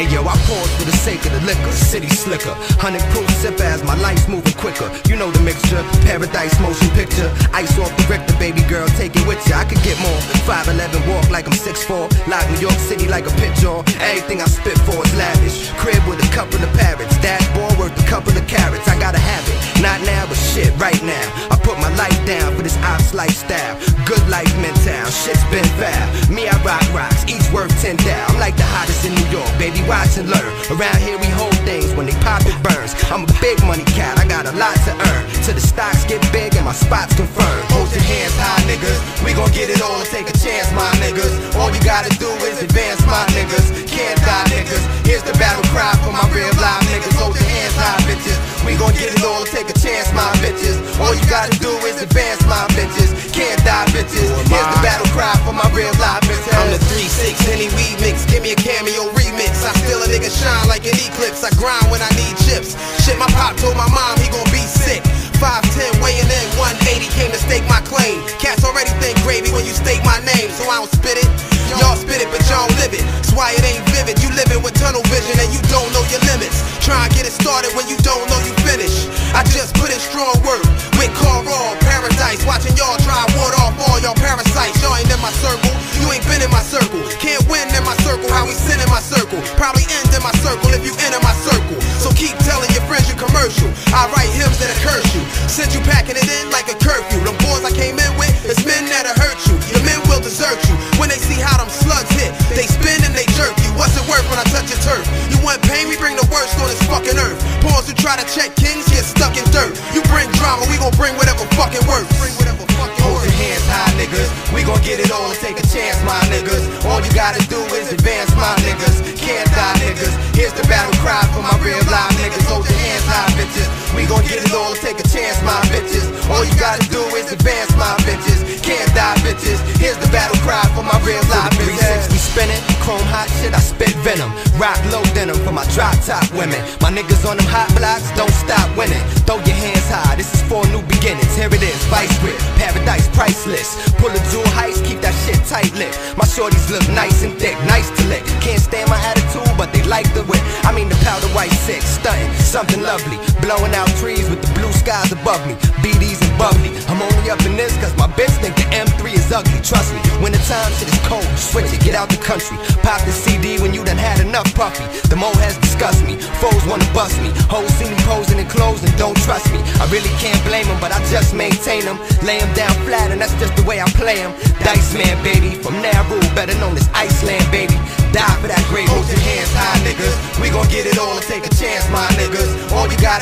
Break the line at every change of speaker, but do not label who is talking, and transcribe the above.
Hey yo, I pause for the sake of the liquor, city slicker, 100 proof sip as my life's moving quicker. You know the mixture, paradise motion picture, ice off the Richter, baby girl, take it with ya. I could get more, 5'11", walk like I'm 6'4", lock New York City like a pit jaw. Everything I spit for is lavish, crib with a couple of parrots, dashboard worth a couple of carrots. I gotta have it, not now but shit right now. I put my life down for this ops lifestyle, good life mental, shit's been foul. Me I rock rocks, each worth 10 down. I'm like the hottest in New York, baby, watch and learn. Around here we hold things, when they pop it burns. I'm a big money cat, I got a lot to earn, till the stocks get big and my spots confirmed. Hold your hands high, niggas, we gon' get it all, take a chance, my niggas. All you gotta do is advance, my niggas. Can't die, niggas, here's the battle cry for my real live niggas. Hold your hands high, bitches, we gon' get it all, take a chance, my bitches. All you gotta do is advance, my bitches. Can't die, bitches, here's the battle cry for my real live bitches. I'm the 3-6, any weed mix, give me a cameo remix. I still a nigga shine like an eclipse, I grind when I need chips. Shit, my pop told my mom he gon' be sick. 5'10", weighing in 180, came to stake my claim. Cats already think gravy when you state my name, so I don't spit it. Y'all spit it, but y'all don't live it. That's why it ain't vivid. You living with tunnel vision and you don't know your limits. Try and get it started when you don't know you finish. I just put in strong work with Carl, paradise. Watching y'all try and ward off all y'all parasites. Y'all ain't in my circle, you ain't been in my circle. Can't win in my circle, how we sit in my circle. Probably end in my circle if you enter my circle. So keep telling your friends you commercial. I write hymns that'll curse you, send you packing it in like a curfew. The boys I came in with, it's men that'll hurt you. The men will desert you when they see how them slugs hit. They spin and they jerk you. What's it worth when I touch your turf? You want pain, we bring the worst on this fucking earth. Pawns who try to check kings get stuck in dirt. You bring drama, we gon' bring whatever fucking works. Hold your hands high, niggas, we gon' get it all and take a chance, my niggas. All you gotta do is advance, my niggas. Can't die, niggas, here's the battle cry for my real live niggas. Hold your hands high, bitches, we gon' get it all and take a chance, my bitches. All you gotta do is advance, my bitches. Can't die, bitches, here's the battle cry for my real live bitches. 360 spinning, chrome hot shit, I spit venom. Rock low denim for my drop top women. My niggas on them hot blocks, don't stop winning. Throw your hands high, this is for new beginnings. Here it is, vice grip, paradise priceless. Pull a jewel heist, keep that shit tight lit. My shorties look nice and thick, nice to lick. Can't stand my attitude, but they like the whip. I mean the powder white six, stunting, something lovely. Blowing out trees with the blue skies above me. BDs and bubbly, I'm only up in this cause my bitch think the M3 is ugly. Trust me, when the time shit is cold, switch it, get out the country. Pop the CD when you done had enough puffy. The mo has disgust me, foes wanna bust me. Hoes see me posing in clothes and don't trust me. I really can't blame them, but I just maintain them. Lay them down flat and that's just the way I play them. Dice man, baby, from Nauru, better known as Iceland, baby. Die for that great. Hold your hands high, niggas, we gon' get it all and take a chance, my niggas. All you gotta